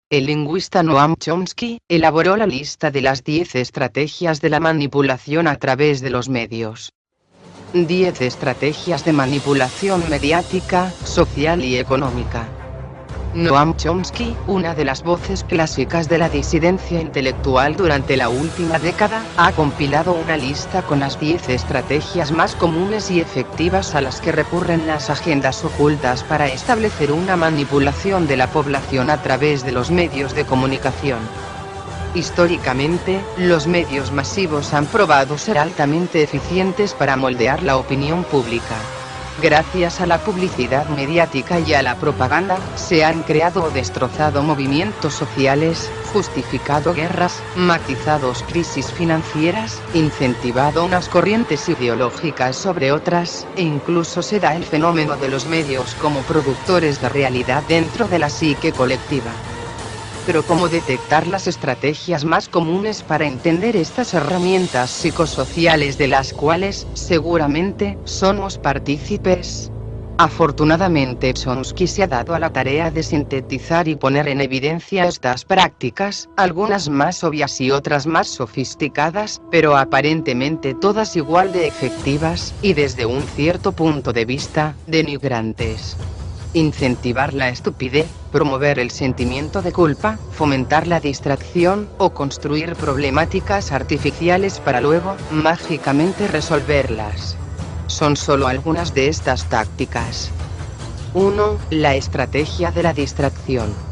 El lingüista Noam Chomsky elaboró la lista de las 10 estrategias de la manipulación a través de los medios. 10 estrategias de manipulación mediática, social y económica. Noam Chomsky, una de las voces clásicas de la disidencia intelectual durante la última década, ha compilado una lista con las 10 estrategias más comunes y efectivas a las que recurren las agendas ocultas para establecer una manipulación de la población a través de los medios de comunicación. Históricamente, los medios masivos han probado ser altamente eficientes para moldear la opinión pública. Gracias a la publicidad mediática y a la propaganda, se han creado o destrozado movimientos sociales, justificado guerras, matizado crisis financieras, incentivado unas corrientes ideológicas sobre otras, e incluso se da el fenómeno de los medios como productores de realidad dentro de la psique colectiva. Pero ¿cómo detectar las estrategias más comunes para entender estas herramientas psicosociales de las cuales, seguramente, somos partícipes? Afortunadamente Chomsky se ha dado a la tarea de sintetizar y poner en evidencia estas prácticas, algunas más obvias y otras más sofisticadas, pero aparentemente todas igual de efectivas, y desde un cierto punto de vista, denigrantes. Incentivar la estupidez, promover el sentimiento de culpa, fomentar la distracción, o construir problemáticas artificiales para luego, mágicamente resolverlas. Son solo algunas de estas tácticas. 1. La estrategia de la distracción.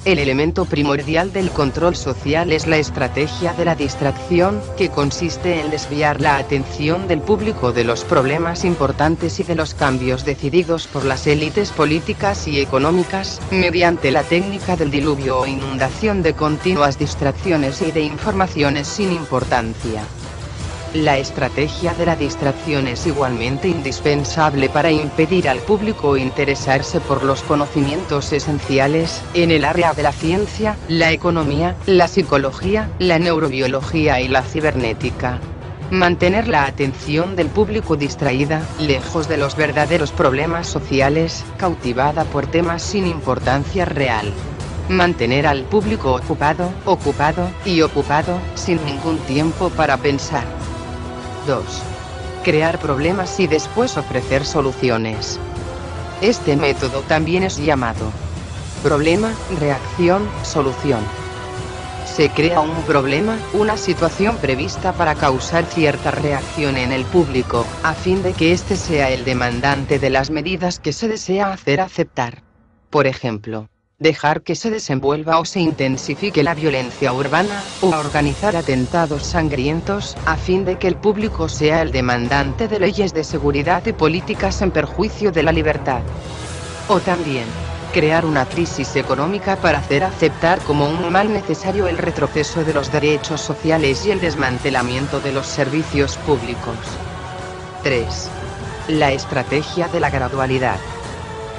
El elemento primordial del control social es la estrategia de la distracción, que consiste en desviar la atención del público de los problemas importantes y de los cambios decididos por las élites políticas y económicas, mediante la técnica del diluvio o inundación de continuas distracciones y de informaciones sin importancia. La estrategia de la distracción es igualmente indispensable para impedir al público interesarse por los conocimientos esenciales, en el área de la ciencia, la economía, la psicología, la neurobiología y la cibernética. Mantener la atención del público distraída, lejos de los verdaderos problemas sociales, cautivada por temas sin importancia real. Mantener al público ocupado, sin ningún tiempo para pensar. 2. Crear problemas y después ofrecer soluciones. Este método también es llamado problema, reacción, solución. Se crea un problema, una situación prevista para causar cierta reacción en el público, a fin de que éste sea el demandante de las medidas que se desea hacer aceptar. Por ejemplo, dejar que se desenvuelva o se intensifique la violencia urbana, o organizar atentados sangrientos, a fin de que el público sea el demandante de leyes de seguridad y políticas en perjuicio de la libertad. O también, crear una crisis económica para hacer aceptar como un mal necesario el retroceso de los derechos sociales y el desmantelamiento de los servicios públicos. 3. La estrategia de la gradualidad.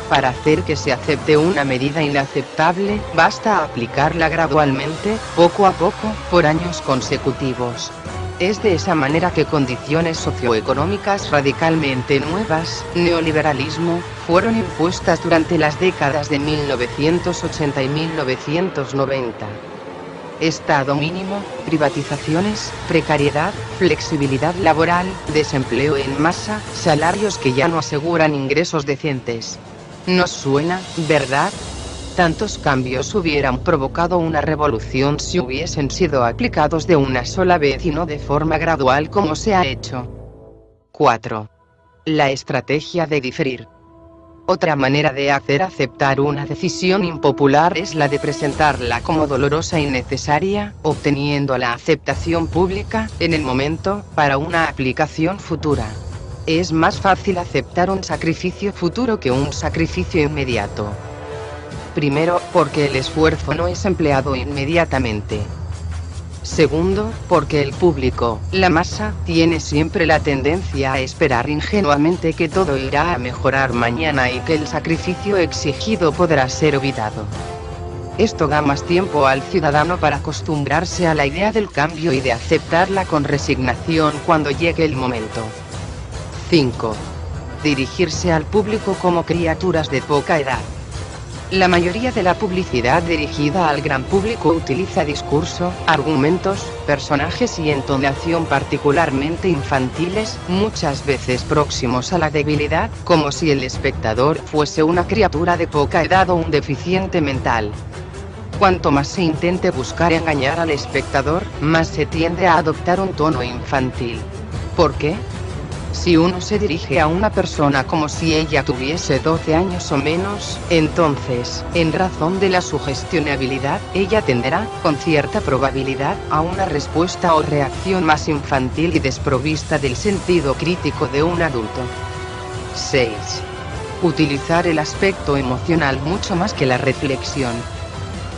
Para hacer que se acepte una medida inaceptable, basta aplicarla gradualmente, poco a poco, por años consecutivos. Es de esa manera que condiciones socioeconómicas radicalmente nuevas, neoliberalismo, fueron impuestas durante las décadas de 1980 y 1990. Estado mínimo, privatizaciones, precariedad, flexibilidad laboral, desempleo en masa, salarios que ya no aseguran ingresos decentes. ¿Nos suena, verdad? Tantos cambios hubieran provocado una revolución si hubiesen sido aplicados de una sola vez y no de forma gradual como se ha hecho. 4. La estrategia de diferir. Otra manera de hacer aceptar una decisión impopular es la de presentarla como dolorosa y necesaria, obteniendo la aceptación pública, en el momento, para una aplicación futura. Es más fácil aceptar un sacrificio futuro que un sacrificio inmediato. Primero, porque el esfuerzo no es empleado inmediatamente. Segundo, porque el público, la masa, tiene siempre la tendencia a esperar ingenuamente que todo irá a mejorar mañana y que el sacrificio exigido podrá ser olvidado. Esto da más tiempo al ciudadano para acostumbrarse a la idea del cambio y de aceptarla con resignación cuando llegue el momento. 5. Dirigirse al público como criaturas de poca edad. La mayoría de la publicidad dirigida al gran público utiliza discurso, argumentos, personajes y entonación particularmente infantiles, muchas veces próximos a la debilidad, como si el espectador fuese una criatura de poca edad o un deficiente mental. Cuanto más se intente buscar engañar al espectador, más se tiende a adoptar un tono infantil. ¿Por qué? Si uno se dirige a una persona como si ella tuviese 12 años o menos, entonces, en razón de la sugestionabilidad, ella tenderá, con cierta probabilidad, a una respuesta o reacción más infantil y desprovista del sentido crítico de un adulto. 6. Utilizar el aspecto emocional mucho más que la reflexión.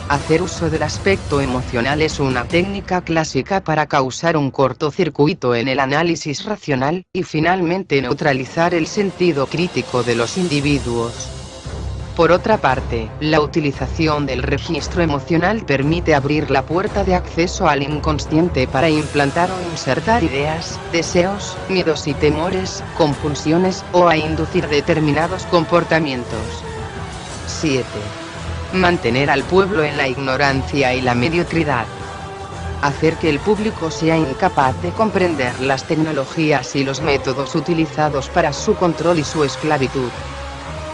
Hacer uso del aspecto emocional es una técnica clásica para causar un cortocircuito en el análisis racional, y finalmente neutralizar el sentido crítico de los individuos. Por otra parte, la utilización del registro emocional permite abrir la puerta de acceso al inconsciente para implantar o insertar ideas, deseos, miedos y temores, compulsiones, o a inducir determinados comportamientos. 7. Mantener al pueblo en la ignorancia y la mediocridad. Hacer que el público sea incapaz de comprender las tecnologías y los métodos utilizados para su control y su esclavitud.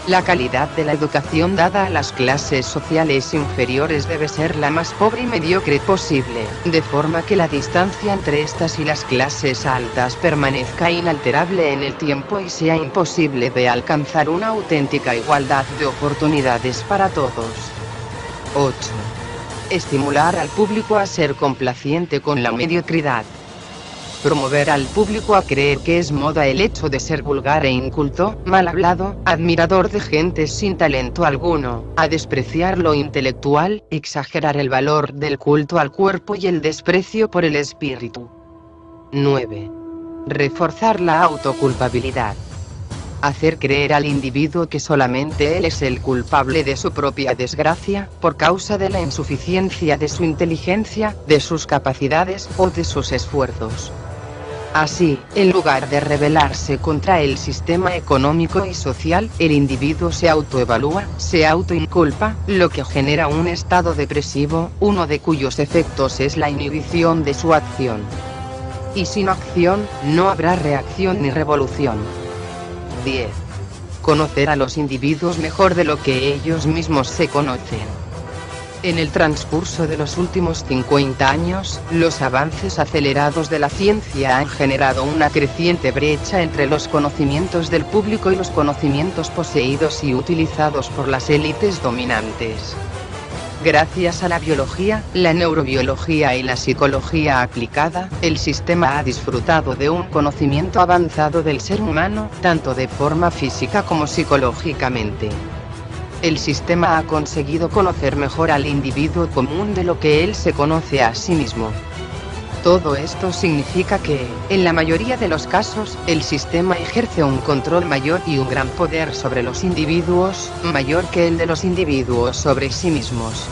La calidad de la educación dada a las clases sociales inferiores debe ser la más pobre y mediocre posible, de forma que la distancia entre estas y las clases altas permanezca inalterable en el tiempo y sea imposible de alcanzar una auténtica igualdad de oportunidades para todos. 8. Estimular al público a ser complaciente con la mediocridad. Promover al público a creer que es moda el hecho de ser vulgar e inculto, mal hablado, admirador de gente sin talento alguno, a despreciar lo intelectual, exagerar el valor del culto al cuerpo y el desprecio por el espíritu. 9. Reforzar la autoculpabilidad. Hacer creer al individuo que solamente él es el culpable de su propia desgracia, por causa de la insuficiencia de su inteligencia, de sus capacidades o de sus esfuerzos. Así, en lugar de rebelarse contra el sistema económico y social, el individuo se autoevalúa, se autoinculpa, lo que genera un estado depresivo, uno de cuyos efectos es la inhibición de su acción. Y sin acción, no habrá reacción ni revolución. 10. Conocer a los individuos mejor de lo que ellos mismos se conocen. En el transcurso de los últimos 50 años, los avances acelerados de la ciencia han generado una creciente brecha entre los conocimientos del público y los conocimientos poseídos y utilizados por las élites dominantes. Gracias a la biología, la neurobiología y la psicología aplicada, el sistema ha disfrutado de un conocimiento avanzado del ser humano, tanto de forma física como psicológicamente. El sistema ha conseguido conocer mejor al individuo común de lo que él se conoce a sí mismo. Todo esto significa que, en la mayoría de los casos, el sistema ejerce un control mayor y un gran poder sobre los individuos, mayor que el de los individuos sobre sí mismos.